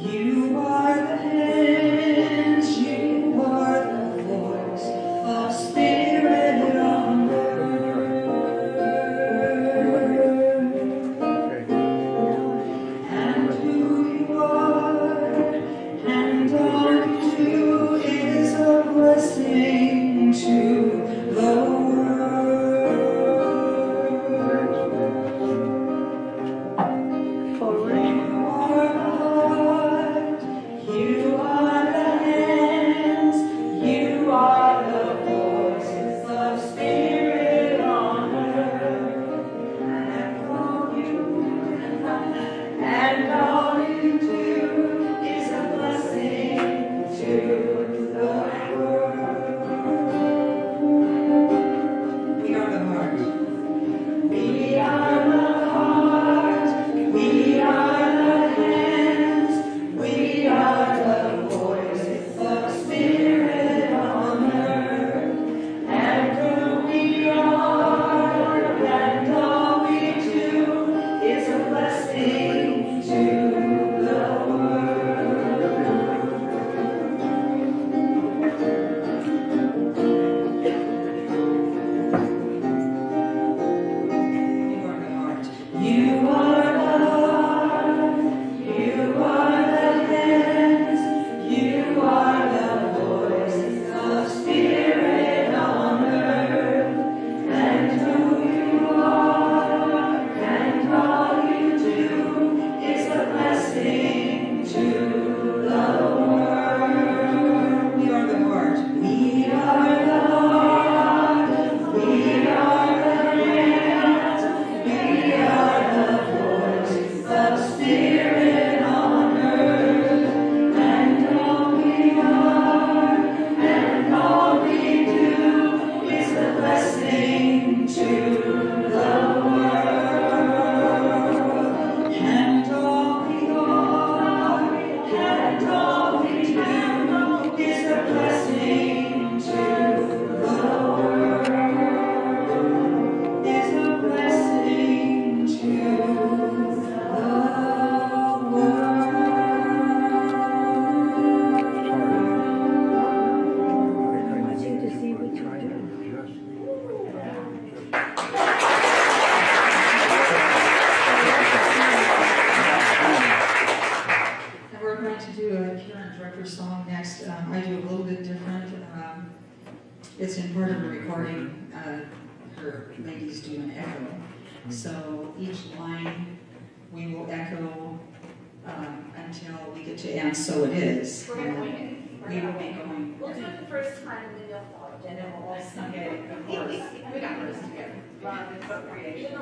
You are the hands, you are the voice of spirit on earth. And who you are, and all you do is a blessing to the world. For you are the heart, you are the hands, you are the voices of spirit on earth. And all you do is a blessing to the world. We are the heart. We are the heart. We are the hands. We are the voices of spirit on earth. And who we are and all we do is a blessing to the world. You are the heart, you are the hands, you are the voices of spirit on earth. And who you are and all you do is a blessing to the world. We are the heart. We are the heart. We are the hands. We are the voices of spirit on earth. And all we are and all we do is a blessing to the world. And all we are and all we do is a blessing to the world. Is a blessing to the world. I want you to see what you're doing. And we're going to do a Karen Drucker song next. I do a little bit different. It's in part of the recording. Her ladies do an echo. So each line we will echo until we get to "and so it is." We're going to wing it. We will be going. We'll do it the first time and then you'll follow. And then we'll all sing it. Of course. We got this together. Co-creation.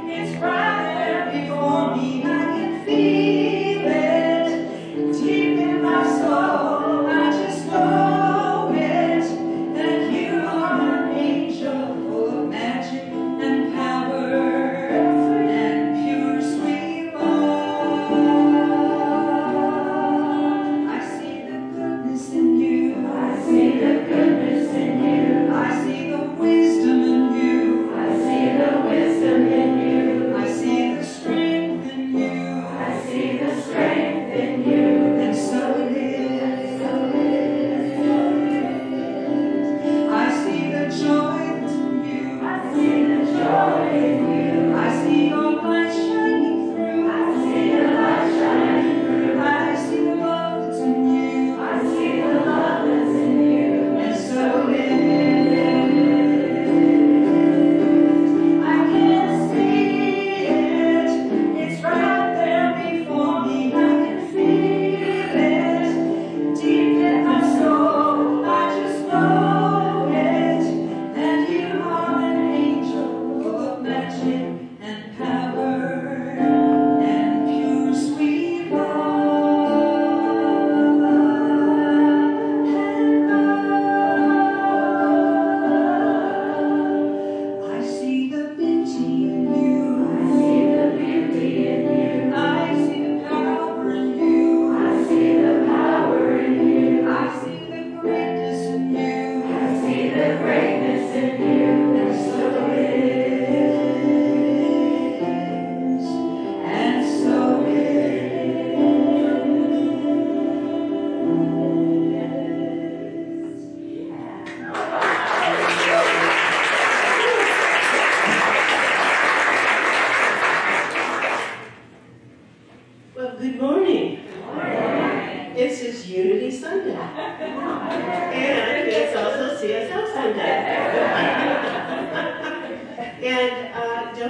It's right there before me, I can feel it deep in my soul. I just know it, that you are an angel full of magic and power and pure sweet love. I see the goodness in you. I see the goodness in you. I see the wisdom in you. I see the wisdom in you. I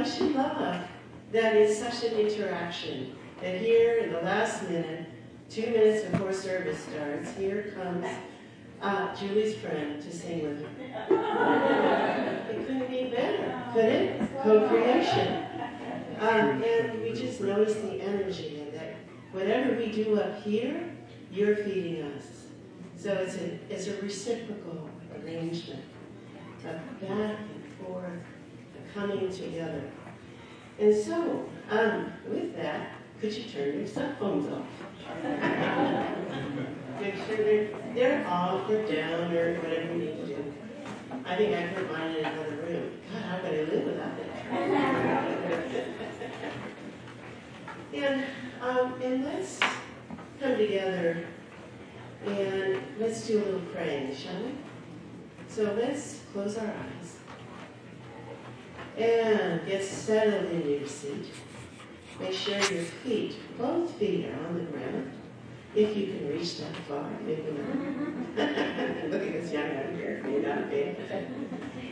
don't you love that it's such an interaction? That here in the last minute, 2 minutes before service starts, here comes Julie's friend to sing with her. It couldn't be better, could it? Co-creation. And we just notice the energy and that whatever we do up here, you're feeding us. So it's a reciprocal arrangement of back and forth, of coming together. And so, with that, could you turn your cell phones off? Make sure they're off or down or whatever you need to do. I think I put mine in another room. God, how could I live without it? And let's come together and let's do a little praying, shall we? So let's close our eyes and get settled in your seat. Make sure your feet, both feet are on the ground. If you can reach that far, maybe not. Look at this young one here, you're not big.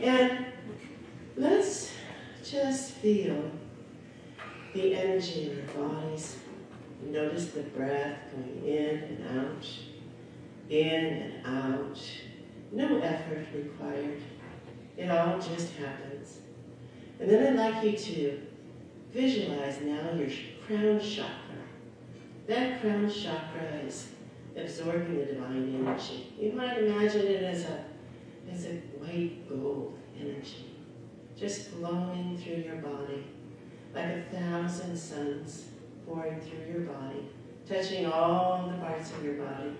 And let's just feel the energy in our bodies. Notice the breath going in and out, in and out. No effort required. It all just happens. And then I'd like you to visualize now your crown chakra. That crown chakra is absorbing the divine energy. You might imagine it as a white gold energy, just flowing through your body like 1,000 suns pouring through your body, touching all the parts of your body,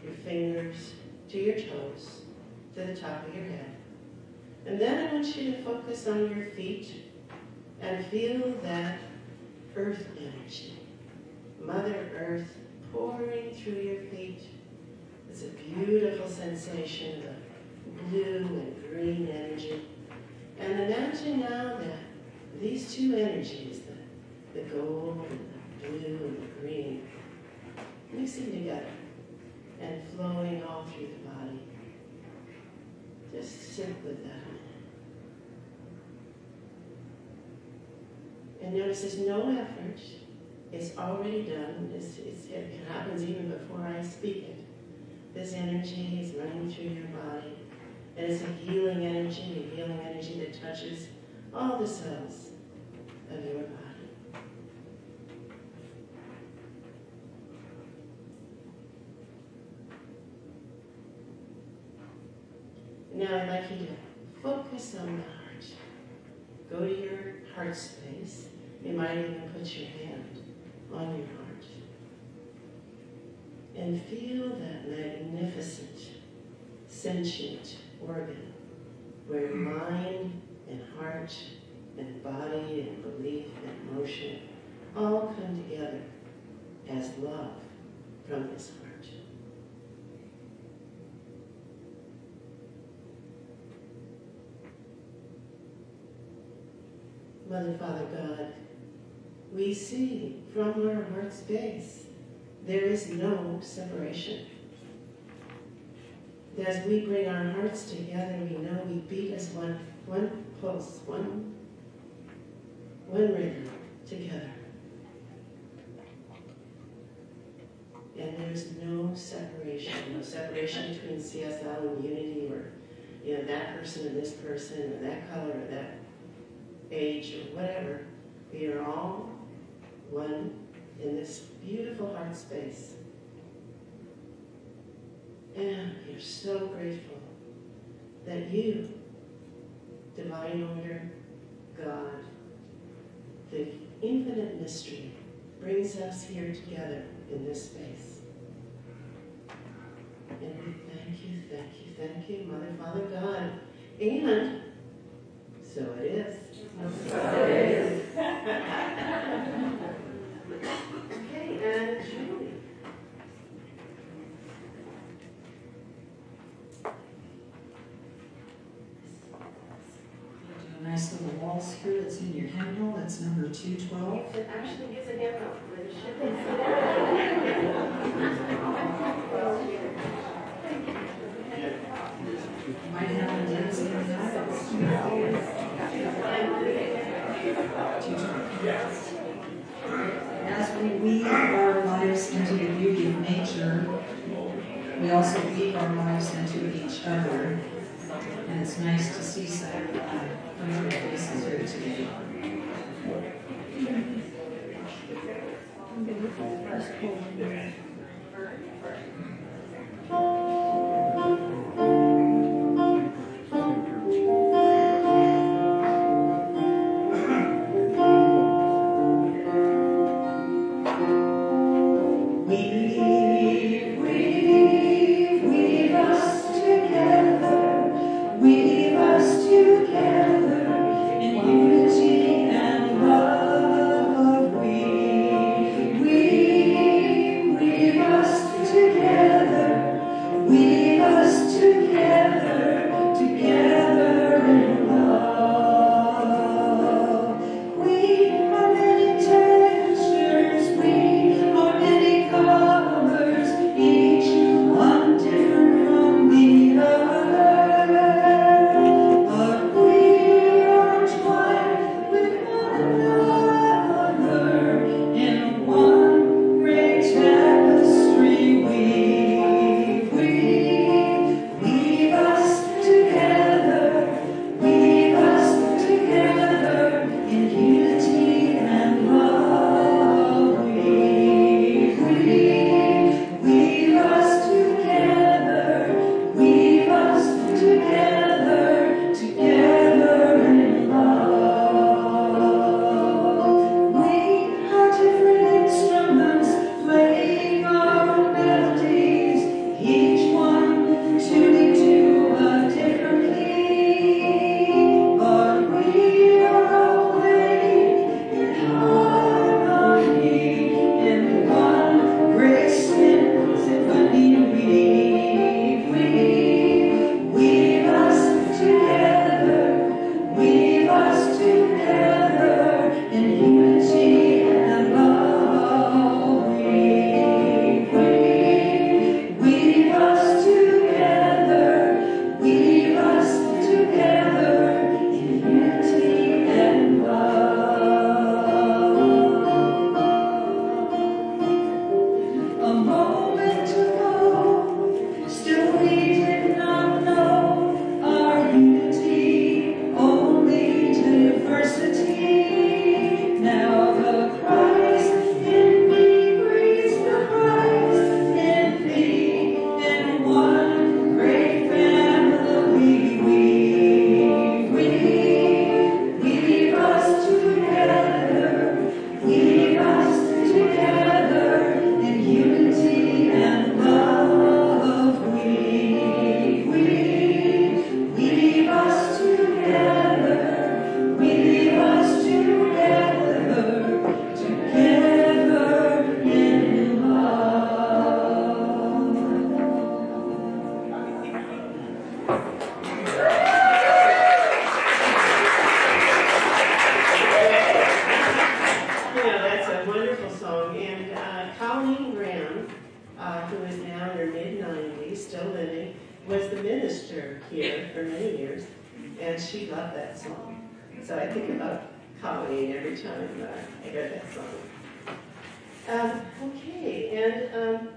your fingers to your toes, to the top of your head. And then I want you to focus on your feet and feel that earth energy. Mother Earth pouring through your feet. It's a beautiful sensation of blue and green energy. And imagine now that these two energies, the gold and the blue and the green, mixing together and flowing all through the body. Just sit with that. And notice there's no effort. It's already done. It happens even before I speak it. This energy is running through your body. And it's a healing energy that touches all the cells of your body. Now I'd like you to focus on the heart. Go to your heart space. You might even put your hand on your heart. And feel that magnificent, sentient organ where mind and heart and body and belief and emotion all come together as love from this heart. Mother, Father, God, we see from our heart space there is no separation. As we bring our hearts together, we know we beat as one pulse, one rhythm together. And there's no separation between CSL and Unity, or that person and this person, or that color or that age or whatever. We are all one in this beautiful heart space. And we are so grateful that you, divine order, God, the infinite mystery, brings us here together in this space. And we thank you, Mother, Father, God. And so it is. So it is. Okay, and Julie. A nice little waltz here that's in your hymnal. That's number 212. You can actually use a hymnal. Might have a dancing As we weave our lives into the beauty of nature, we also weave our lives into each other. And it's nice to see some familiar faces here today.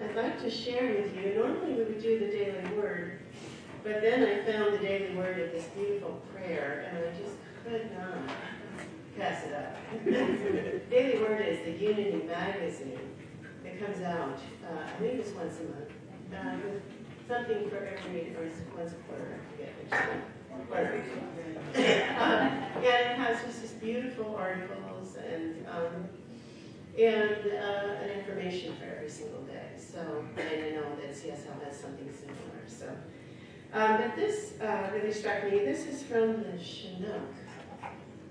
I'd like to share with you, normally we would do the daily word, but then I found the daily word of this beautiful prayer, and I just could not pass it up. Daily word is the Unity magazine. It comes out, I think it's once a month, with something for every, or once a quarter, I forget which one. And it has just these beautiful articles and information for every single day. So, and I know that CSL has something similar. So, but this really struck me. This is from the Chinook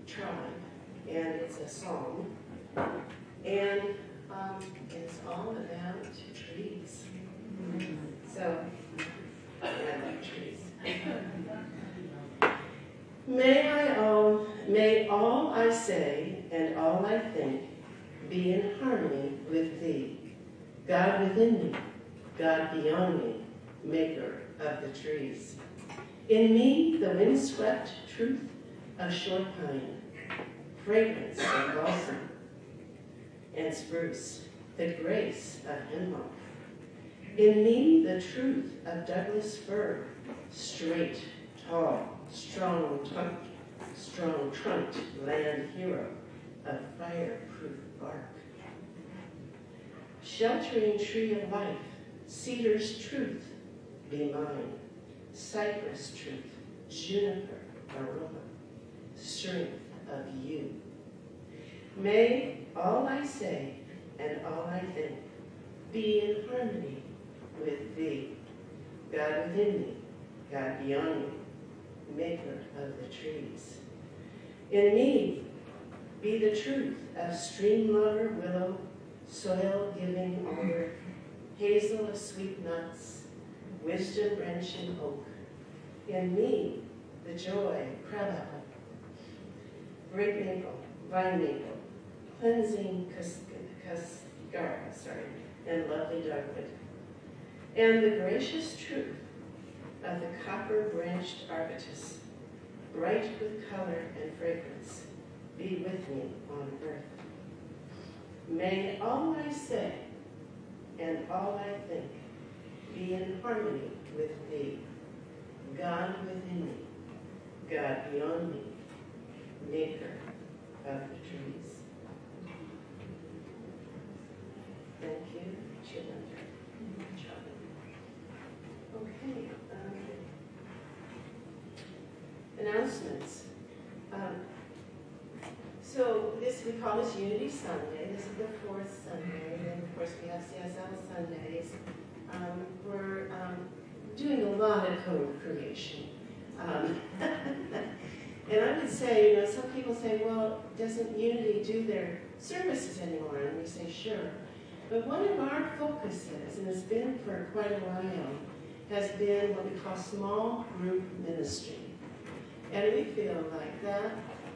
tribe, and it's a song, and it's all about trees. So, I like trees. May all I say and all I think be in harmony with Thee, God within me, God beyond me, maker of the trees. In me, the windswept truth of short pine, fragrance of balsam and spruce, the grace of hemlock. In me, the truth of Douglas fir, straight, tall, strong-trunked land hero of fireproof bark. Sheltering tree of life, cedar's truth be mine, cypress truth, juniper aroma, strength of you. May all I say and all I think be in harmony with thee, God within me, God beyond me, maker of the trees. In me be the truth of stream lover, willow, soil-giving alder, hazel of sweet nuts, wisdom branching oak. In me the joy, crabapple, grape maple, vine maple, cleansing cascara, and lovely dogwood. And the gracious truth of the copper-branched arbutus, bright with color and fragrance, be with me on earth. May all I say and all I think be in harmony with thee, God within me, God beyond me, maker of the trees. Thank you, children. Okay. Announcements. So this, we call this Unity Sunday. This is the fourth Sunday, and of course we have CSL Sundays. We're doing a lot of co-creation. And I would say, some people say, well, doesn't Unity do their services anymore? And we say, sure. But one of our focuses, and it's been for quite a while, has been what we call small group ministry. And we feel like that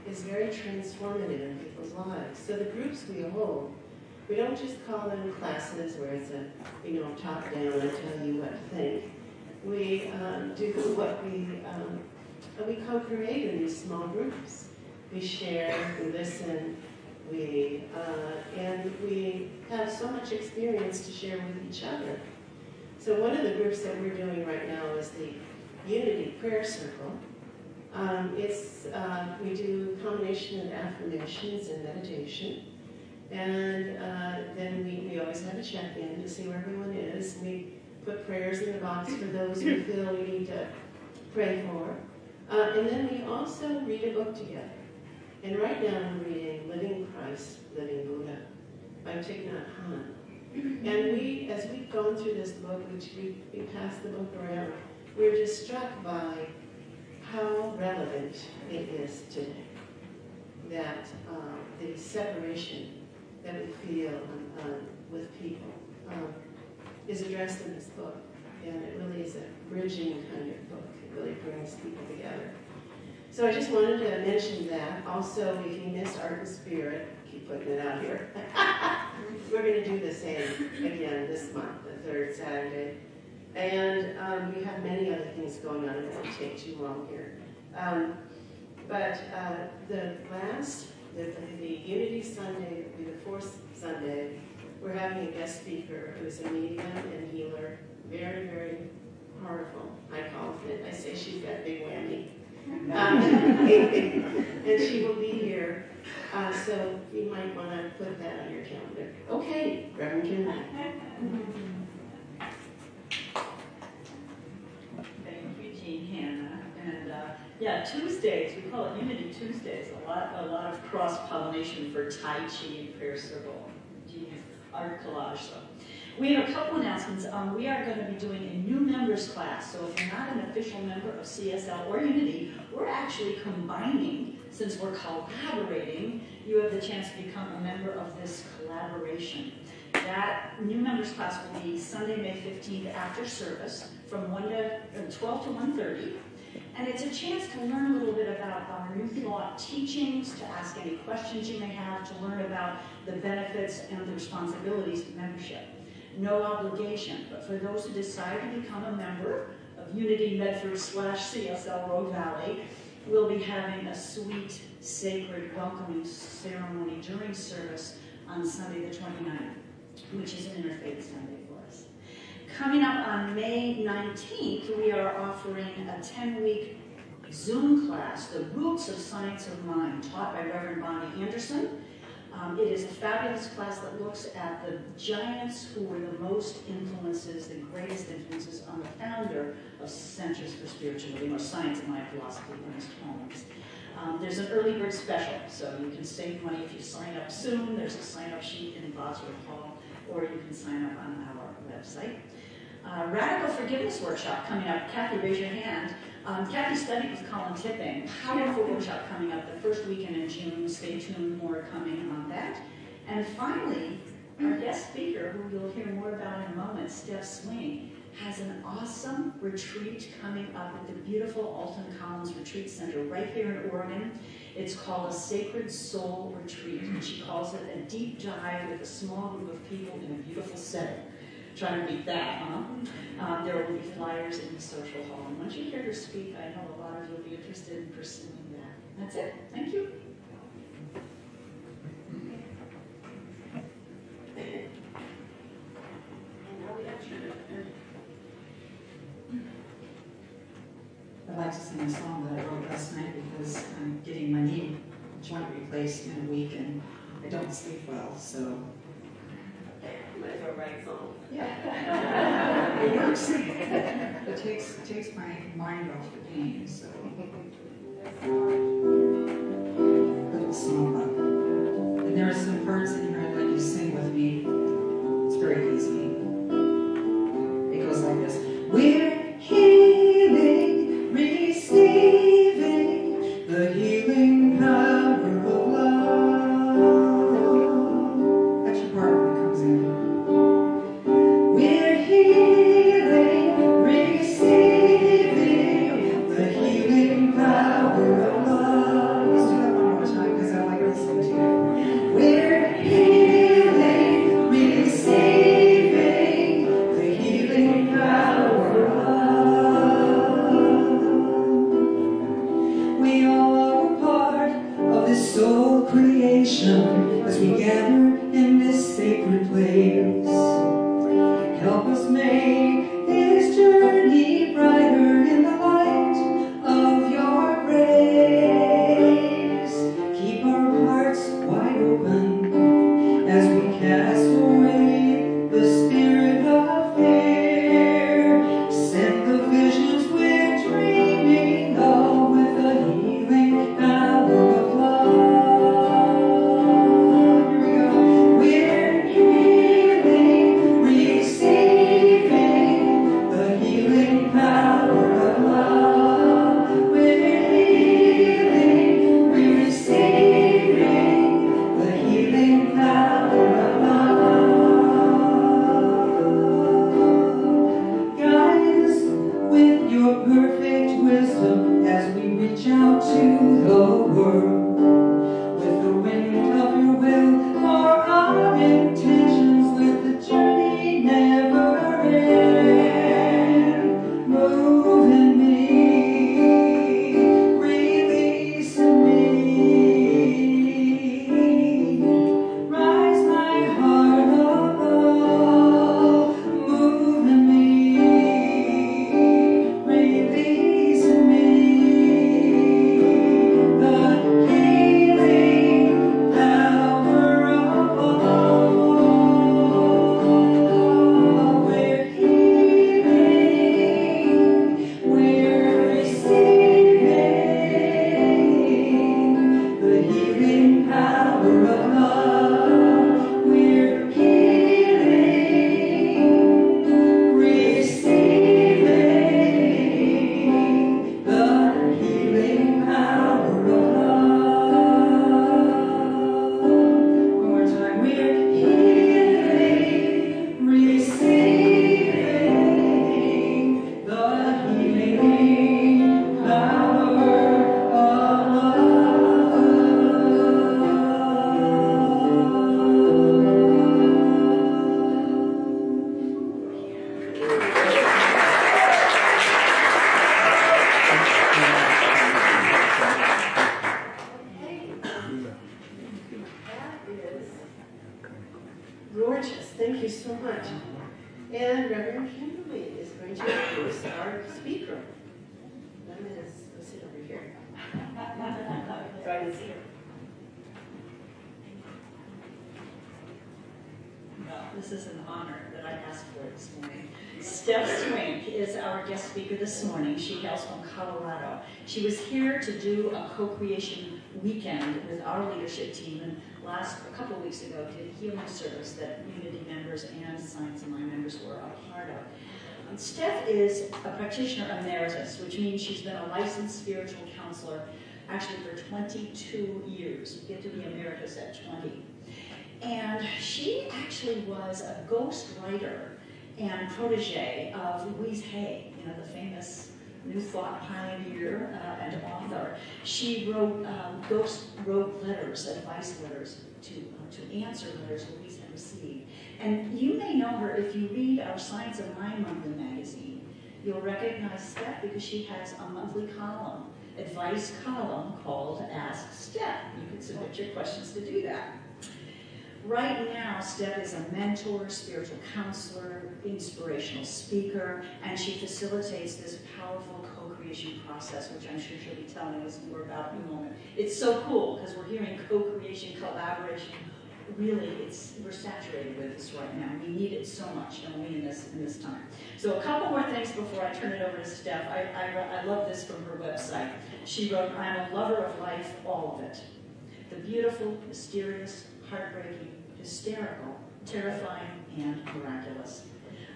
is very transformative in people's lives. So the groups we hold, we don't just call them classes where it's a, top down, I tell you what to think. We do what we co-create in these small groups. We share, we listen, and we have so much experience to share with each other. So one of the groups that we're doing right now is the Unity Prayer Circle. We do a combination of affirmations and meditation. And then we always have a check-in to see where everyone is. We put prayers in the box for those who feel we need to pray for. And then we also read a book together. And right now I'm reading Living Christ, Living Buddha by Thich Nhat Hanh. And as we've gone through this book, which we passed the book around, we're just struck by how relevant it is today. That the separation that we feel with people is addressed in this book. And it really is a bridging kind of book. It really brings people together. So I just wanted to mention that. Also, if you missed Art and Spirit, keep putting it out here. We're going to do the same again this month, the third Saturday. And we have many other things going on. It won't take too long here. But the Unity Sunday, will be the fourth Sunday. We're having a guest speaker who's a medium and healer. Very, very powerful. I say she's got big whammy. And she will be here. So you might want to put that on your calendar. Okay, Reverend Jim. Thank you, Jean Hannah. And Tuesdays, we call it Unity Tuesdays. A lot of cross-pollination for Tai Chi and Prayer Circle. Jean's art collage. So we have a couple announcements. We are going to be doing a new members class. So if you're not an official member of CSL or Unity, we're actually combining. Since we're collaborating, you have the chance to become a member of this collaboration. That new members class will be Sunday, May 15th after service from 12 to 1:30. And it's a chance to learn a little bit about our New Thought teachings, to ask any questions you may have, to learn about the benefits and the responsibilities of membership. No obligation, but for those who decide to become a member of Unity Medford /CSL Rogue Valley, we'll be having a sweet, sacred welcoming ceremony during service on Sunday the 29th, which is an interfaith Sunday for us. Coming up on May 19th, we are offering a 10-week Zoom class, The Roots of Science of Mind, taught by Reverend Bonnie Anderson. It is a fabulous class that looks at the giants who were the most influences, the greatest influences on the founder of Centers for Spirituality, or Science and Mind Philosophy, Ernest Holmes. There's an early bird special, so you can save money if you sign up soon. There's a sign-up sheet in Bosworth Hall, or you can sign up on our website. Radical Forgiveness Workshop coming up. Kathy, raise your hand. Kathy studied with Colin Tipping. Powerful workshop coming up the first weekend in June. Stay tuned, more coming on that. And finally, our guest speaker, who you'll hear more about in a moment, Stef Swink, has an awesome retreat coming up at the beautiful Alton Collins Retreat Center right here in Oregon. It's called a Sacred Soul Retreat, and she calls it a deep dive with a small group of people in a beautiful setting. Try to beat that, huh? There will be flyers in the social hall. And once you hear her speak, I know a lot of you will be interested in pursuing that. That's it. Thank you. I'd like to sing a song that I wrote last night because I'm getting my knee joint replaced in a week and I don't sleep well, so. Might as well write a song. Yeah. It works. It takes my mind off the pain, so. Little song up. And there are some parts in here I'd like you to sing with me. It's very easy. It goes like this. We're healing, receiving the healing power of love. That's your part when it comes in. We're healing, receiving the healing power of love. Let's do that one more time because I like listening to it. We're healing. Gorgeous. Thank you so much. And Reverend Kimberly is going to introduce our speaker. I'm going to go sit over here. So I can see her. Well, this is an honor that I asked for this morning. Stef Swink is our guest speaker this morning. She hails from Colorado. She was here to do a co-creation weekend with our leadership team, and a couple of weeks ago did a healing service that Unity members and Science and Mind members were a part of. Stef is a practitioner emeritus, which means she's been a licensed spiritual counselor actually for 22 years. You get to be emeritus at 20. And she actually was a ghost writer and protege of Louise Hay, the famous New Thought pioneer and author. She wrote letters, advice letters, to answer letters Louise had received. And you may know her if you read our Science of Mind Monthly magazine. You'll recognize Stef because she has a monthly column, advice column called Ask Stef. You can submit your questions to do that. Right now, Stef is a mentor, spiritual counselor, inspirational speaker, and she facilitates this powerful co-creation process, which I'm sure she'll be telling us more about in a moment. It's so cool because we're hearing co-creation, collaboration. Really, we're saturated with this right now. We need it so much, don't we, in this time. So a couple more things before I turn it over to Stef. I love this from her website. She wrote, "I'm a lover of life, all of it. The beautiful, mysterious, heartbreaking, hysterical, terrifying, and miraculous.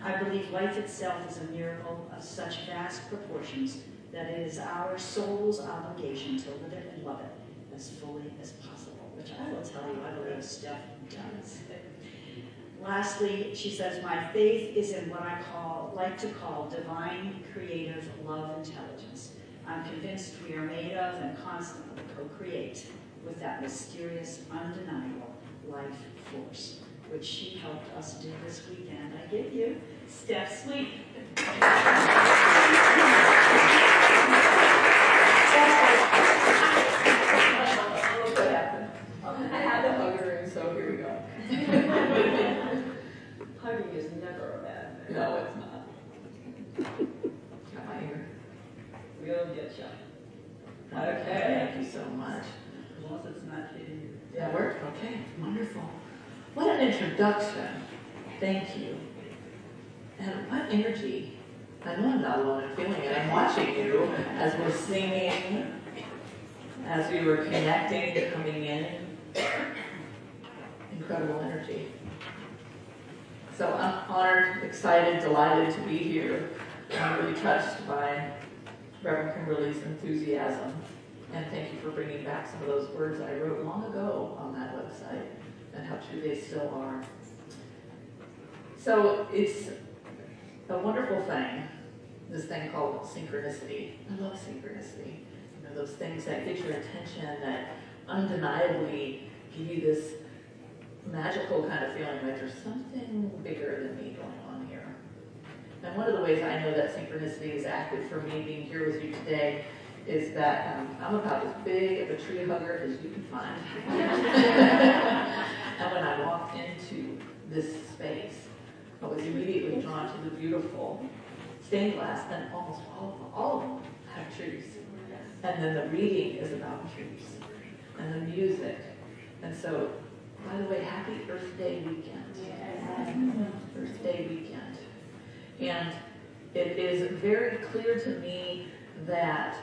I believe life itself is a miracle of such vast proportions that it is our soul's obligation to live it and love it as fully as possible," which I will tell you, I believe Stef does. Lastly, she says, "My faith is in what I like to call divine, creative love intelligence. I'm convinced we are made of and constantly co-create with that mysterious, undeniable life force," which she helped us do this weekend. I give you Stef Swink. I had to hug her, and so here we go. Hugging is never a bad thing. No, it's not. Got my ear. We'll get you. Okay. Thank you so much. As long as it's not hitting you. That worked? Okay, wonderful. What an introduction. Thank you. And what energy. I know I'm not alone in feeling it. I'm watching you as we're singing, as we were connecting, coming in. Incredible energy. So I'm honored, excited, delighted to be here. I'm really touched by Reverend Kimberly's enthusiasm. And thank you for bringing back some of those words I wrote long ago on that website and how true they still are. So it's a wonderful thing, this thing called synchronicity. I love synchronicity. Those things that get your attention, that undeniably give you this magical kind of feeling like there's something bigger than me going on here. And one of the ways I know that synchronicity is active for me being here with you today is that I'm about as big of a tree hugger as you can find. And when I walked into this space, I was immediately drawn to the beautiful stained glass, and almost all of them have trees. And then the reading is about trees, and the music. And so, by the way, happy Earth Day weekend. Earth Day weekend. And it is very clear to me that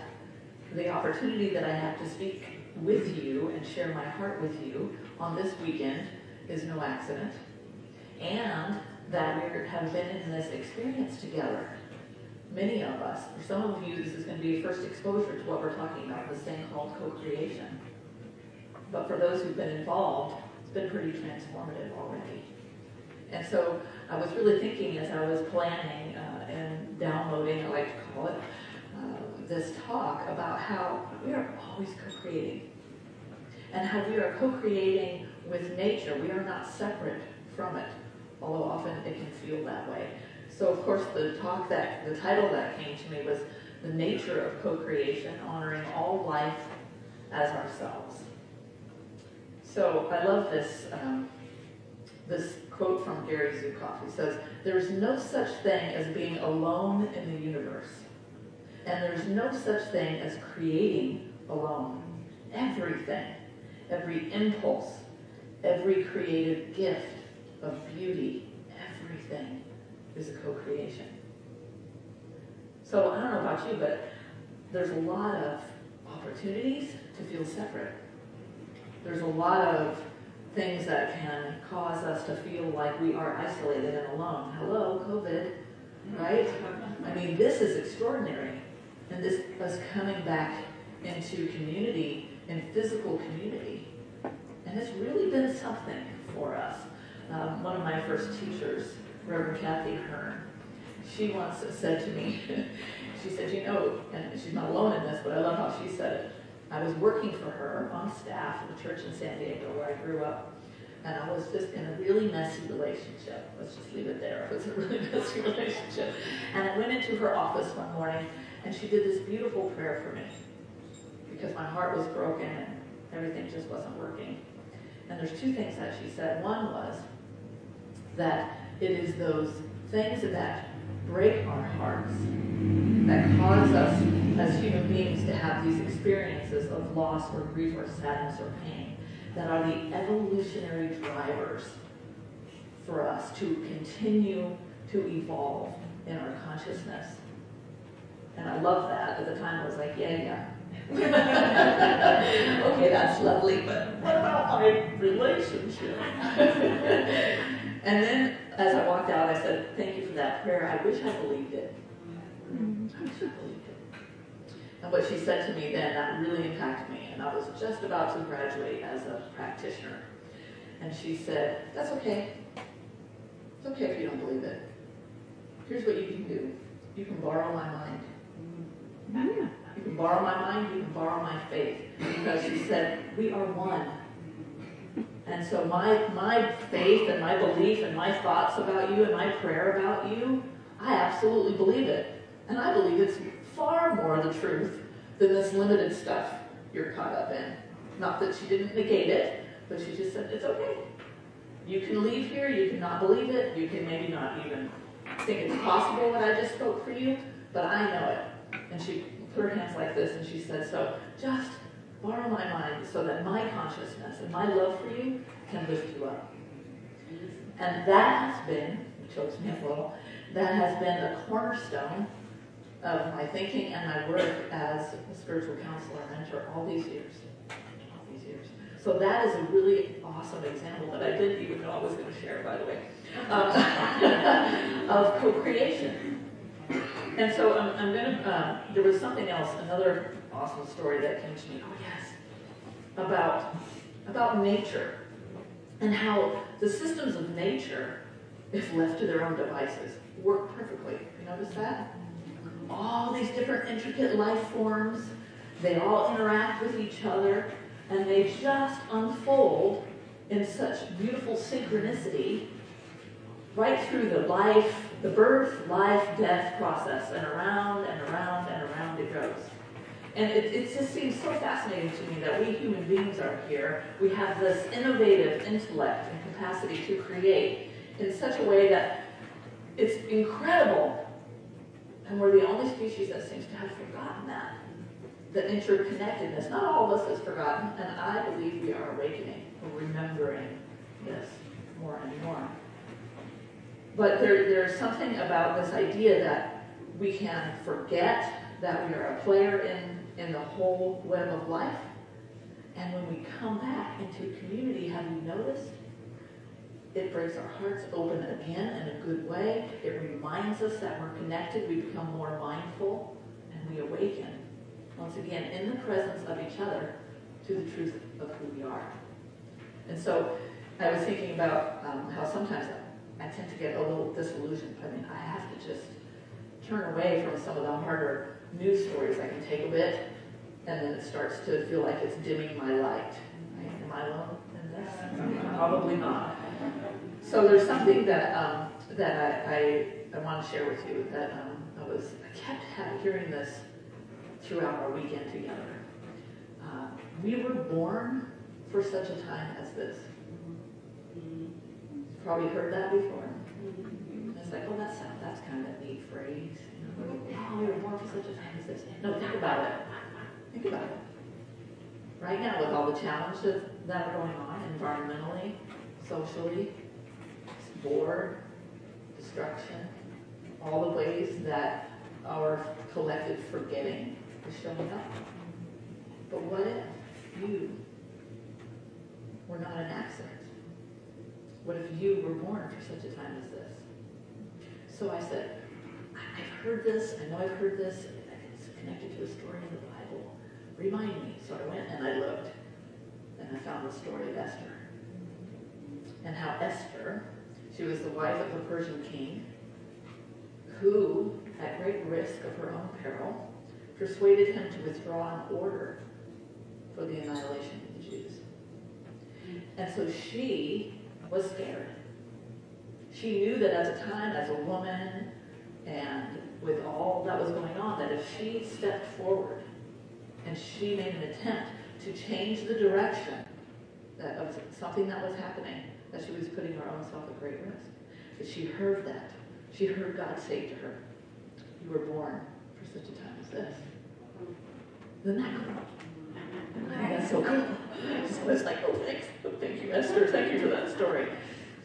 the opportunity that I have to speak with you and share my heart with you on this weekend is no accident. And that we have been in this experience together. Many of us, for some of you, this is going to be a first exposure to what we're talking about, this thing called co-creation. But for those who've been involved, it's been pretty transformative already. And so I was really thinking as I was planning and downloading, I like to call it, this talk about how we are always co-creating. And how we are co-creating with nature. We are not separate from it, although often it can feel that way. So of course the title that came to me was The Nature of Co-Creation, Honoring All Life as Ourselves. So I love this this quote from Gary Zukav. He says, "There's no such thing as being alone in the universe. And there's no such thing as creating alone. Everything, every impulse, every creative gift of beauty, everything is a co-creation." So I don't know about you, but there's a lot of opportunities to feel separate. There's a lot of things that can cause us to feel like we are isolated and alone. Hello, COVID, right? I mean, this is extraordinary. And this is coming back into community, in physical community. And it's really been something for us. One of my first teachers, Reverend Kathy Hearn, she once said to me, she said, you know, and she's not alone in this, but I love how she said it. I was working for her on staff at the church in San Diego where I grew up, and I was just in a really messy relationship. Let's just leave it there. It was a really messy relationship. And I went into her office one morning, and she did this beautiful prayer for me because my heart was broken and everything just wasn't working. And there's two things that she said. One was that it is those things that break our hearts, that cause us as human beings to have these experiences of loss or grief or sadness or pain, that are the evolutionary drivers for us to continue to evolve in our consciousness. And I love that. At the time I was like, yeah. Okay, that's lovely, but what about my relationship? And then as I walked out, I said, thank you for that prayer. I wish I believed it. I wish I believed it. And what she said to me then, that really impacted me. And I was just about to graduate as a practitioner. And she said, that's okay. It's okay if you don't believe it. Here's what you can do. You can borrow my mind. You can borrow my mind, you can borrow my faith. Because she said, we are one. And so my faith and my belief and my thoughts about you and my prayer about you, I absolutely believe it. And I believe it's far more the truth than this limited stuff you're caught up in. Not that she didn't negate it, but she just said, it's okay. You can leave here, you can not believe it, you can maybe not even think it's possible what I just spoke for you, but I know it. And she put her hands like this and she said, so just borrow my mind so that my consciousness and my love for you can lift you up. And that has been, it chokes me up a little, that has been a cornerstone of my thinking and my work as a spiritual counselor and mentor all these years. So that is a really awesome example that I didn't even know I was going to share, by the way, of co-creation. And so I'm going to, there was something else, another awesome story that came to me, about nature and how the systems of nature, if left to their own devices, work perfectly. You notice that? All these different intricate life forms, they all interact with each other, and they just unfold in such beautiful synchronicity right through the birth, life, death process, and around and around and around it goes. And it just seems so fascinating to me that we human beings are here. We have this innovative intellect and capacity to create in such a way that it's incredible. And we're the only species that seems to have forgotten that interconnectedness. Not all of us has forgotten, and I believe we are awakening, or remembering this more and more. But there's something about this idea that we can forget that we are a player in the whole web of life. And when we come back into community, have you noticed? It breaks our hearts open again in a good way. It reminds us that we're connected. We become more mindful, and we awaken, once again, in the presence of each other, to the truth of who we are. And so I was thinking about how sometimes I tend to get a little disillusioned. I mean, I have to just turn away from some of the harder news stories. I can take a bit, and then it starts to feel like it's dimming my light. Right? Am I alone in this? Probably not. So there's something that I want to share with you that I kept hearing this throughout our weekend together. We were born for such a time as this. probably heard that before. And it's like, oh, that's kind of a neat phrase. You know, oh, we were born for such a time as this. No, think about it. Think about it. Right now, with all the challenges that are going on environmentally, socially, war, destruction, all the ways that our collective forgetting is showing up. But what if you were not an accident? What if you were born for such a time as this? So I said, I've heard this, I know I've heard this, it's connected to a story in the Bible. Remind me. So I went and I looked, and I found the story of Esther. And how Esther, she was the wife of a Persian king, who, at great risk of her own peril, persuaded him to withdraw an order for the annihilation of the Jews. And so she was scared. She knew that at the time, as a woman, and with all that was going on, that if she stepped forward and she made an attempt to change the direction of something that was happening, that she was putting her own self at great risk. That she heard that. She heard God say to her, you were born for such a time as this. Isn't that cool? I think that's so cool. So it's like, oh, thanks. Thank you, Esther. Thank you for that story.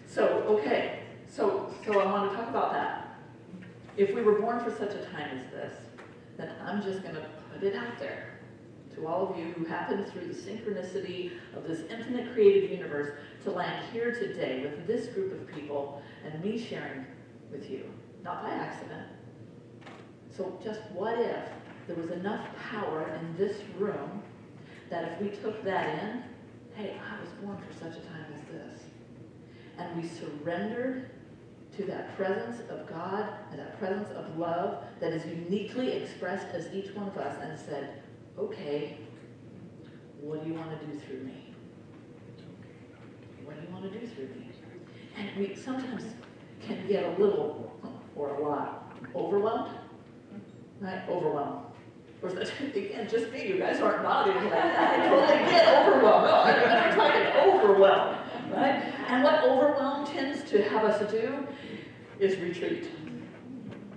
So, okay. So I want to talk about that. If we were born for such a time as this, then I'm just going to put it out there to all of you who happen through the synchronicity of this infinite creative universe to land here today with this group of people and me sharing with you, not by accident. So just what if there was enough power in this room that if we took that in, hey, I was born for such a time as this, and we surrendered to that presence of God and that presence of love that is uniquely expressed as each one of us, and said, okay, what do you want to do through me? What do you want to do through me? And we sometimes can get a little, or a lot, overwhelmed. Right? Overwhelmed. Or is that, again, just me, you guys aren't nodding like that. I totally get overwhelmed. No, I'm talking overwhelmed. Right? And what overwhelm tends to have us do is retreat.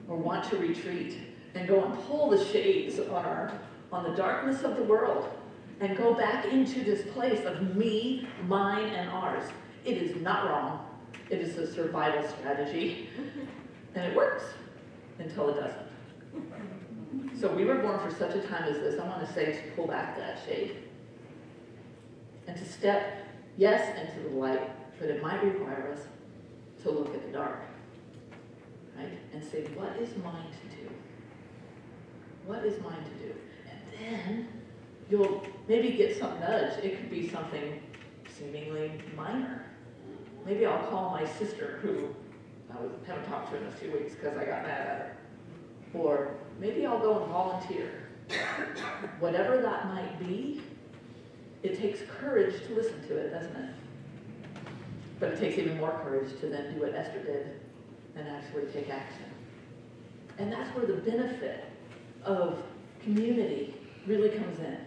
Or want to retreat. And go and pull the shades on the darkness of the world and go back into this place of me, mine, and ours. It is not wrong. It is a survival strategy. And it works until it doesn't. So we were born for such a time as this. I want to say to pull back that shade. And to step, yes, into the light, but it might require us to look at the dark. Right? And say, what is mine to do? What is mine to do? And then you'll maybe get some nudge. It could be something seemingly minor. Maybe I'll call my sister, who I haven't talked to in a few weeks because I got mad at her. Or maybe I'll go and volunteer. Whatever that might be, it takes courage to listen to it, doesn't it? But it takes even more courage to then do what Esther did and actually take action. And that's where the benefit of community really comes in.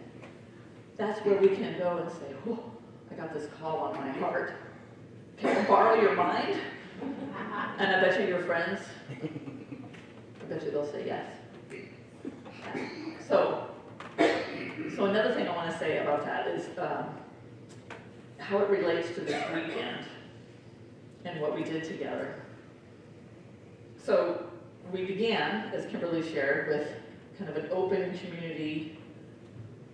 That's where we can go and say, oh, I got this call on my heart. Can I borrow your mind? And I bet you your friends, I bet you they'll say yes. So another thing I want to say about that is how it relates to this weekend and what we did together. So we began, as Kimberly shared, with kind of an open community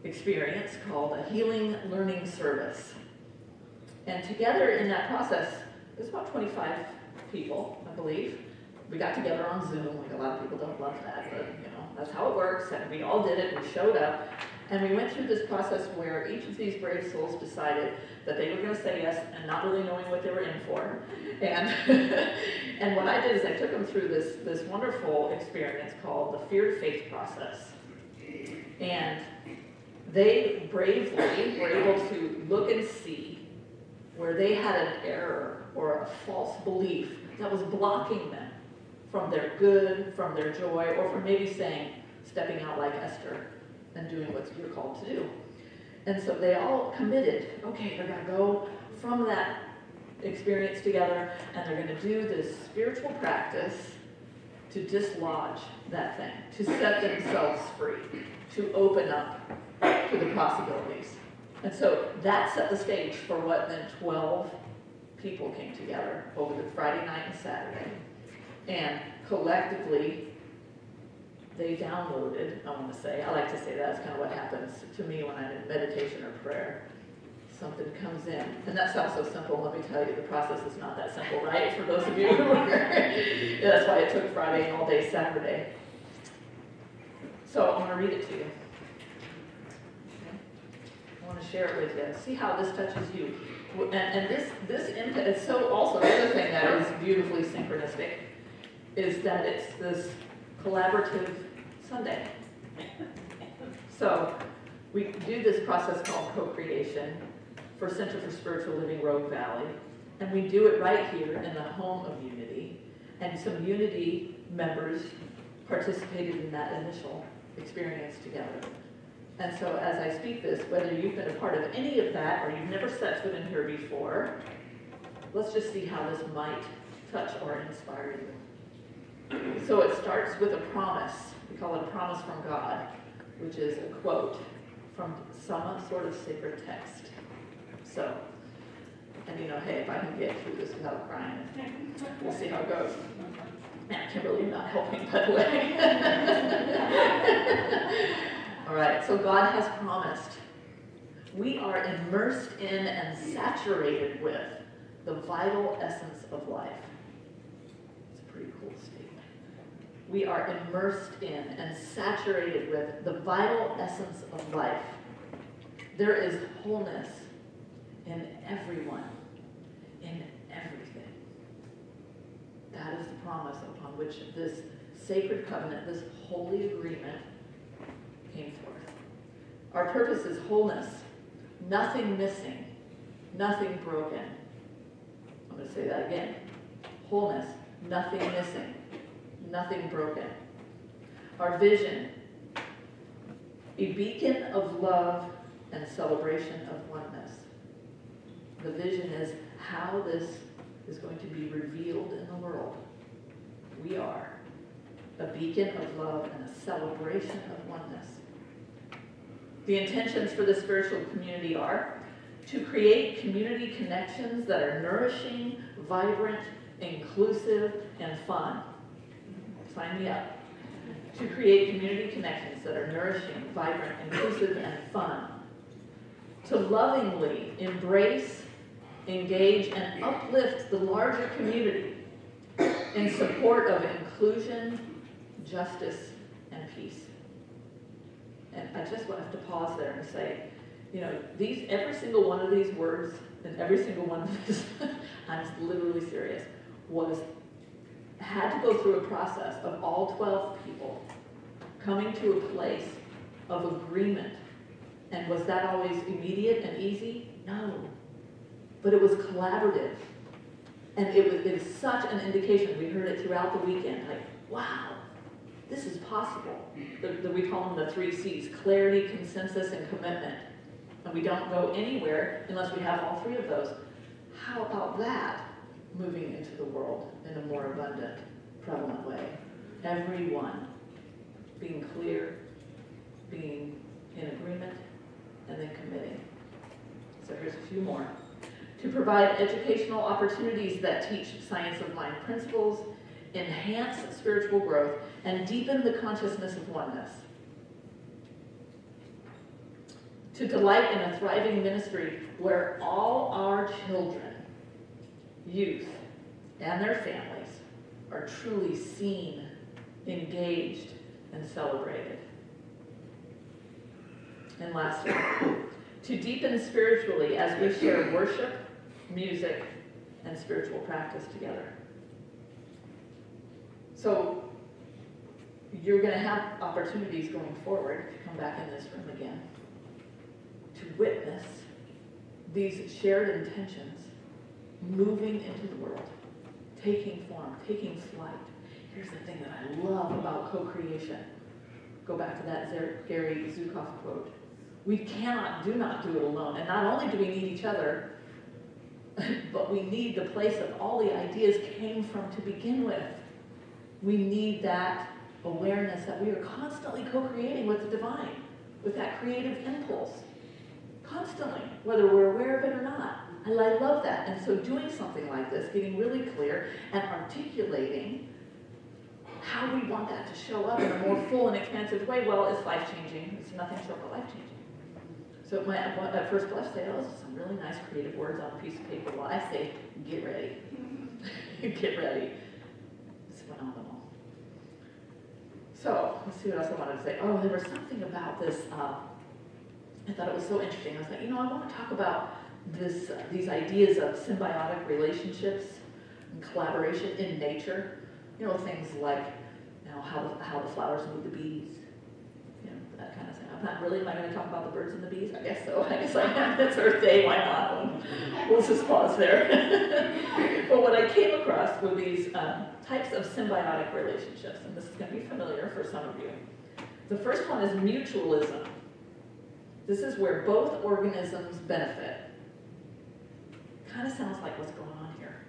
experience called a healing learning service. And together in that process, there's about 25 people, I believe. We got together on Zoom, like a lot of people don't love that, but you know, that's how it works, and we all did it, we showed up, and we went through this process where each of these brave souls decided that they were going to say yes, and not really knowing what they were in for. And and what I did is I took them through this wonderful experience called the feared faith process. And they bravely were able to look and see where they had an error or a false belief that was blocking them from their good, from their joy, or from maybe stepping out like Esther and doing what you're called to do. And so they all committed, okay, they're going to go from that experience together, and they're going to do this spiritual practice to dislodge that thing, to set themselves free, to open up to the possibilities. And so that set the stage for what then 12 people came together over the Friday night and Saturday. And collectively, they downloaded, I want to say, I like to say that's kind of what happens to me when I'm in meditation or prayer. Something comes in. And that sounds so simple. Let me tell you, the process is not that simple, right? For those of you who are yeah, that's why it took Friday and all day Saturday. So I want to read it to you. Okay. I want to share it with you. See how this touches you. And this impact, so also the other thing that is beautifully synchronistic is that it's this collaborative Sunday. So we do this process called co-creation for Center for Spiritual Living Rogue Valley, and we do it right here in the home of Unity, and some Unity members participated in that initial experience together. And so as I speak this, whether you've been a part of any of that or you've never set foot in here before, let's just see how this might touch or inspire you. So it starts with a promise. We call it a promise from God, which is a quote from some sort of sacred text. So, and you know, hey, if I can get through this without crying, we'll see how it goes. Man, Kimberly, not helping, by the way. All right, so God has promised. We are immersed in and saturated with the vital essence of life. It's a pretty cool statement. We are immersed in and saturated with the vital essence of life. There is wholeness in everyone, in everything. That is the promise upon which this sacred covenant, this holy agreement, came forth. Our purpose is wholeness, nothing missing, nothing broken. I'm going to say that again. Wholeness, nothing missing, nothing broken. Our vision, a beacon of love and celebration of oneness. The vision is how this is going to be revealed in the world. We are a beacon of love and a celebration of oneness. The intentions for the spiritual community are to create community connections that are nourishing, vibrant, inclusive, and fun. Sign me up. To create community connections that are nourishing, vibrant, inclusive, and fun. To lovingly embrace, engage, and uplift the larger community in support of inclusion, justice, and peace. And I just have to pause there and say, you know, every single one of these words and every single one of these, I'm literally serious, had to go through a process of all 12 people coming to a place of agreement. And was that always immediate and easy? No. But it was collaborative. And it was such an indication. We heard it throughout the weekend. Like, wow, this is possible. We call them the 3 C's: clarity, consensus, and commitment. And we don't go anywhere unless we have all 3 of those. How about that moving into the world in a more abundant, prevalent way? Everyone being clear, being in agreement, and then committing. So here's a few more. To provide educational opportunities that teach science of mind principles, enhance spiritual growth, and deepen the consciousness of oneness. To delight in a thriving ministry where all our children, youth, and their families are truly seen, engaged, and celebrated. And lastly, to deepen spiritually as we share worship, music, and spiritual practice together. So you're going to have opportunities going forward to come back in this room again, to witness these shared intentions moving into the world, taking form, taking flight. Here's the thing that I love about co-creation. Go back to that Gary Zukav quote. We do not do it alone. And not only do we need each other, but we need the place that all the ideas came from to begin with. We need that awareness that we are constantly co-creating with the divine, with that creative impulse. Constantly, whether we're aware of it or not. I love that. And so doing something like this, getting really clear and articulating how we want that to show up in a more full and expansive way, well, it's life-changing. It's nothing short but life-changing. So at first blush, say, oh, some really nice creative words on a piece of paper. Well, I say, get ready. Get ready. It's phenomenal. So, let's see what else I wanted to say. Oh, there was something about this, I thought it was so interesting. I was like, I want to talk about these ideas of symbiotic relationships and collaboration in nature. Things like, how the flowers move the bees, that kind of thing. Am I going to talk about the birds and the bees? I guess so. I guess I am. It's Earth Day. Why not? We'll just pause there. But what I came across were these types of symbiotic relationships, and this is going to be familiar for some of you. The first one is mutualism. This is where both organisms benefit. Kind of sounds like what's going on here.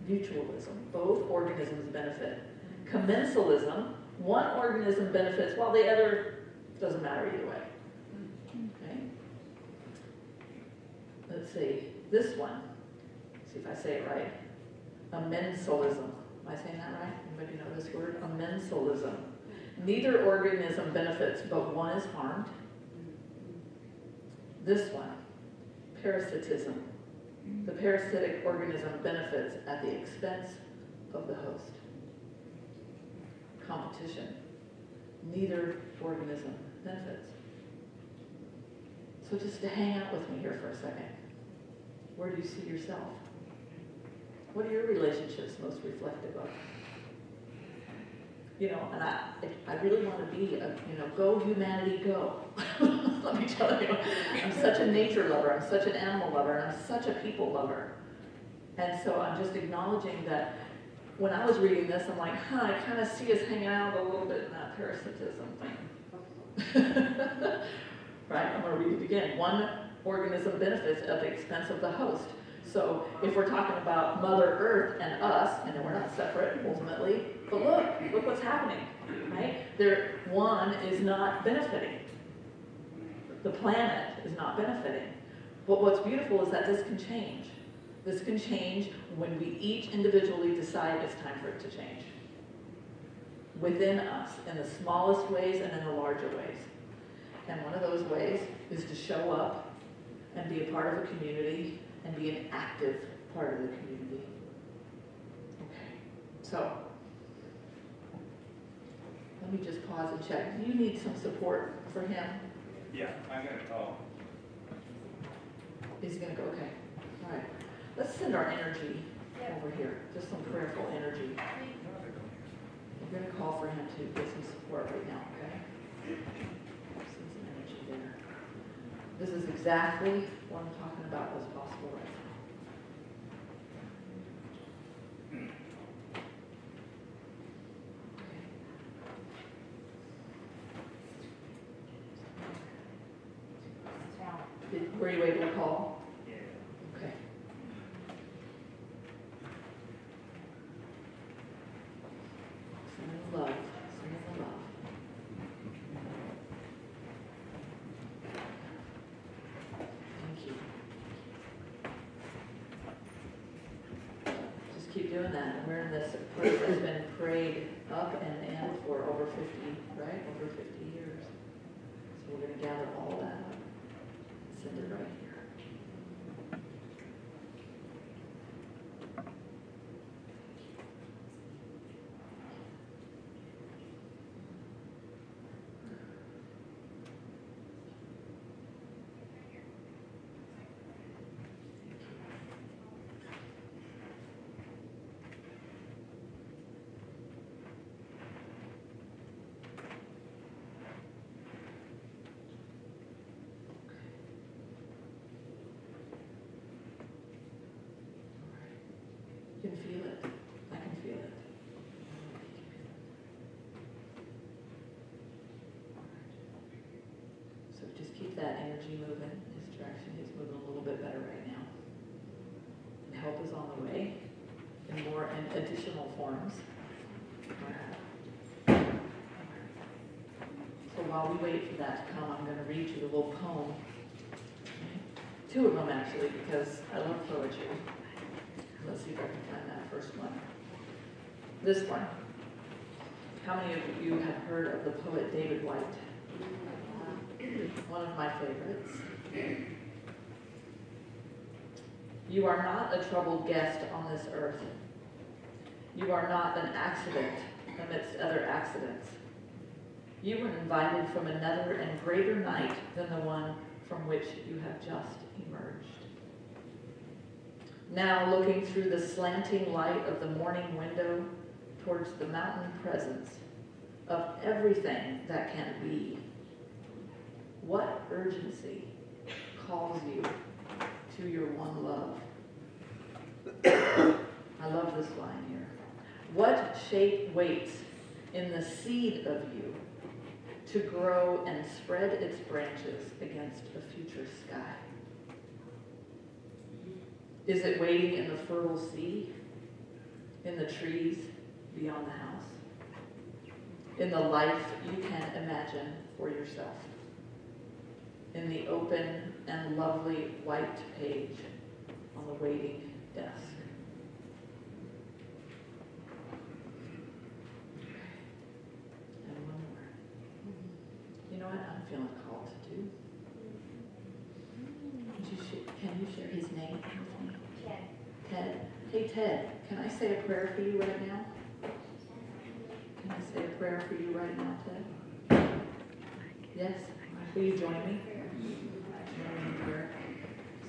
Mutualism, both organisms benefit. Commensalism, one organism benefits while the other doesn't matter either way. Okay. Let's see, this one, see if I say it right. Amensalism. Am I saying that right? Anybody know this word? Amensalism. Neither organism benefits, but one is harmed. This one, parasitism. The parasitic organism benefits at the expense of the host. Competition. Neither organism benefits. So just to hang out with me here for a second. Where do you see yourself? What are your relationships most reflective of? And I really want to be go humanity, go. Let me tell you, I'm such a nature lover, I'm such an animal lover, and I'm such a people lover. And so I'm just acknowledging that when I was reading this, I'm like, I kind of see us hanging out a little bit in that parasitism thing. Right, I'm going to read it again. One organism benefits at the expense of the host. So if we're talking about Mother Earth and us, and then we're not separate ultimately, but look what's happening, right? One is not benefiting. The planet is not benefiting. But what's beautiful is that this can change. This can change when we each individually decide it's time for it to change. Within us, in the smallest ways and in the larger ways. And one of those ways is to show up and be a part of a community and be an active part of the community. Okay, so let me just pause and check. Do you need some support for him? Yeah, I'm going to call. Is he going to go? Okay, all right. Let's send our energy over here, just some prayerful energy. We're going to call for him to get some support right now, okay? Send some energy there. This is exactly what I'm talking about what's possible right now. Were you able to call? Yeah. Okay. Send love. Send love. Thank you. Just keep doing that. And we're in this prayer that's been prayed up and in for over 50, right? Over 50 years. So we're going to gather all that up. Send it right here. You can feel it. I can feel it. So just keep that energy moving. His direction is moving a little bit better right now. help is on the way in more and additional forms. So while we wait for that to come, I'm going to read you a little poem. Two of them, actually, because I love poetry. Let's see if I can find that first one. This one. How many of you have heard of the poet David White? One of my favorites. You are not a troubled guest on this earth. You are not an accident amidst other accidents. You were invited from another and greater night than the one from which you have just emerged. Now, looking through the slanting light of the morning window towards the mountain presence of everything that can be, what urgency calls you to your one love? I love this line here. What shape waits in the seed of you to grow and spread its branches against a future sky? Is it waiting in the fertile sea, in the trees beyond the house, in the life you can imagine for yourself, in the open and lovely white page on the waiting desk? And one more. You know what I'm feeling called to do? Can you share his name with me? Ted. Hey, Ted, can I say a prayer for you right now? Can I say a prayer for you right now, Ted? Yes? Will you join me? Join me in prayer.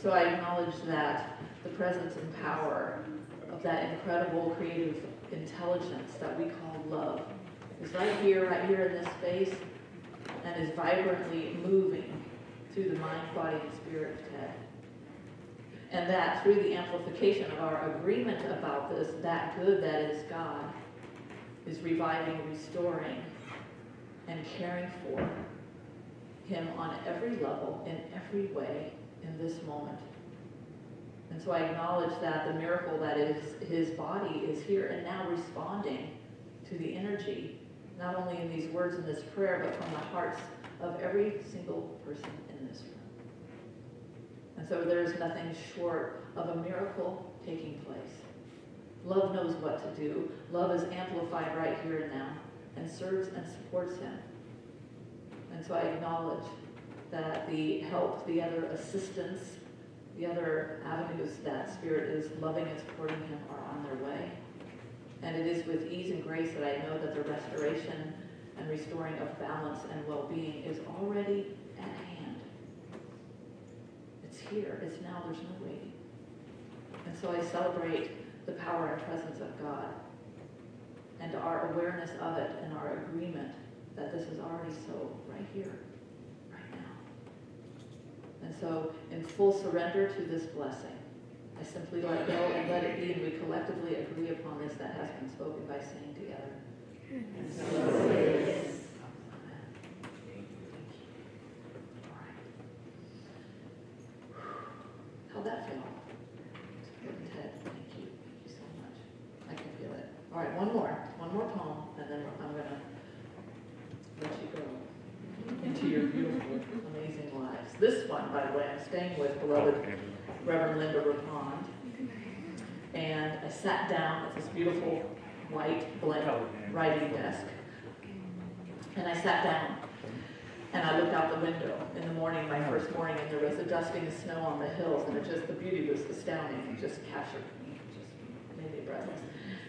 So I acknowledge that the presence and power of that incredible creative intelligence that we call love is right here in this space, and is vibrantly moving through the mind, body, and spirit of Ted. And that through the amplification of our agreement about this, that good that is God is reviving, restoring, and caring for him on every level, in every way, in this moment. And so I acknowledge that the miracle that is his body is here and now responding to the energy, not only in these words in this prayer, but from the hearts of every single person in this room. And so there is nothing short of a miracle taking place. Love knows what to do. Love is amplified right here and now and serves and supports him. And so I acknowledge that the help, the other assistance, the other avenues that Spirit is loving and supporting him are on their way. And it is with ease and grace that I know that the restoration and restoring of balance and well-being is already at hand. It's here. It's now. There's no waiting. And so I celebrate the power and presence of God and our awareness of it and our agreement that this is already so right here, right now. And so in full surrender to this blessing, I simply let go and let it be, and we collectively agree upon this that has been spoken by saying together. And so it is. Amen. Thank you. All right. How'd that feel? Good, Ted. Thank you. Thank you so much. I can feel it. All right, one more poem, and then I'm going to let you go into your beautiful, amazing lives. This one, by the way, I'm staying with beloved Reverend Linda Rapond, and I sat down at this beautiful white blank writing desk, and I sat down, and I looked out the window in the morning, my first morning, and there was a dusting of snow on the hills, and the beauty was astounding. It just captured me, just made me breathless.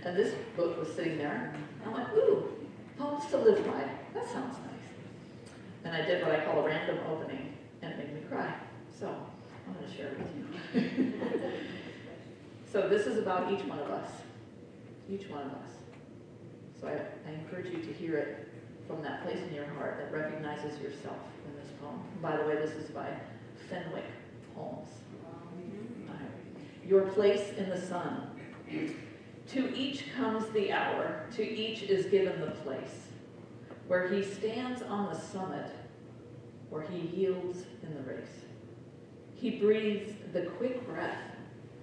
And this book was sitting there, and I'm like, ooh, poems to live by. That sounds nice. And I did what I call a random opening, and it made me cry. So I'm going to share it with you. So this is about each one of us. Each one of us. So I encourage you to hear it from that place in your heart that recognizes yourself in this poem. By the way, this is by Fenwick Holmes. Your place in the sun. To each comes the hour, to each is given the place, where he stands on the summit, where he yields in the race. He breathes the quick breath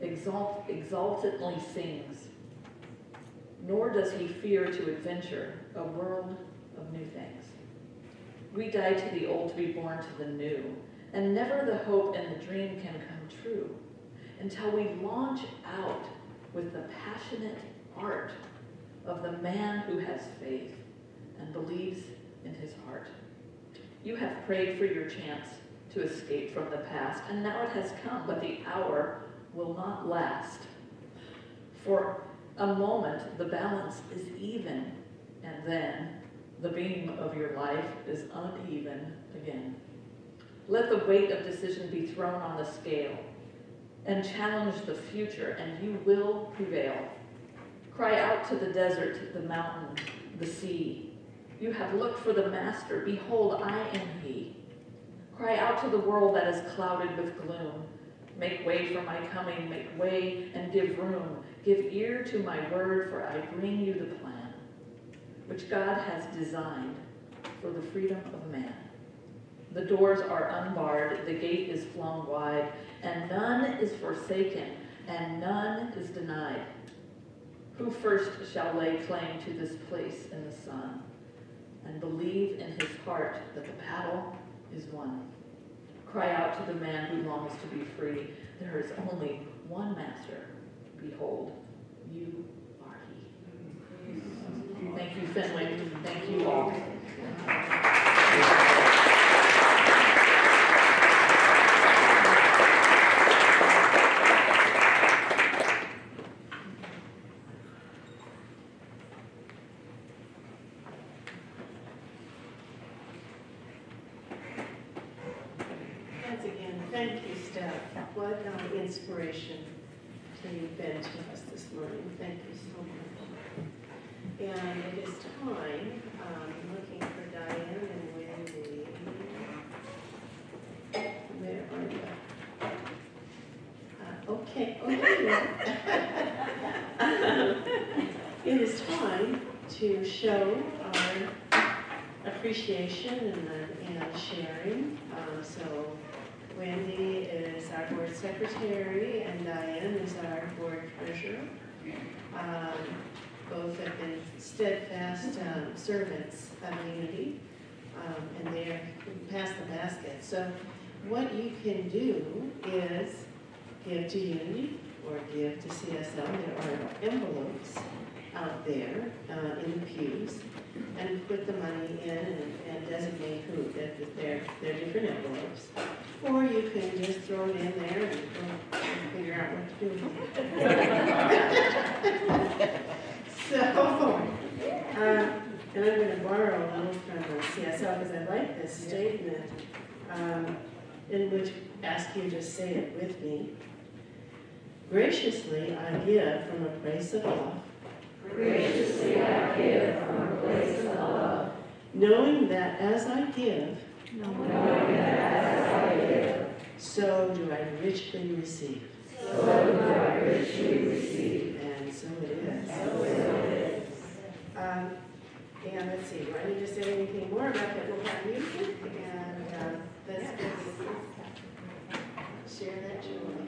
exultantly sings, nor does he fear to adventure a world of new things. We die to the old to be born to the new, and never the hope and the dream can come true until we launch out with the passionate art of the man who has faith and believes in his heart. You have prayed for your chance to escape from the past, and now it has come, but the hour will not last. For a moment, the balance is even, and then the beam of your life is uneven again. Let the weight of decision be thrown on the scale and challenge the future, and you will prevail. Cry out to the desert, the mountain, the sea. You have looked for the master. Behold, I am he. Cry out to the world that is clouded with gloom. Make way for my coming, make way and give room. Give ear to my word, for I bring you the plan, which God has designed for the freedom of man. The doors are unbarred, the gate is flung wide, and none is forsaken, and none is denied. Who first shall lay claim to this place in the sun, and believe in his heart that the battle is won? Cry out to the man who longs to be free. There is only one master. Behold, you are he. Thank you, Fenwick. Thank you all. Once again, thank you, Stef. What an inspiration you've been to us this morning. Thank you so much. And it is time, looking for Diane and Wendy. Where are you? Okay, it is time to show our appreciation and sharing. So Wendy is our board secretary and Diane is our board treasurer. Both have been steadfast servants of Unity, and they are past the basket. So what you can do is give to Unity or give to CSL. There are envelopes out there in the pews, and put the money in and designate who, that they're different envelopes. Or you can just throw it in there and figure out what to do with it. So, and I'm going to borrow a little from CSL because I like this statement, in which ask you to say it with me. Graciously I give from a place of love. Graciously I give from a place of love, Knowing that as I give, so do I richly receive. so do I richly receive. And so it is. So it is. And let's see, do I need to say anything more about that? We'll have music, and let's share that joy.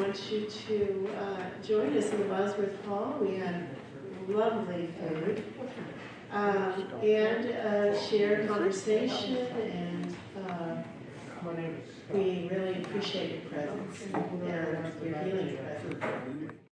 want you to join us in the Bosworth Hall. We had lovely food and share conversation, and we really appreciate your presence and your healing presence.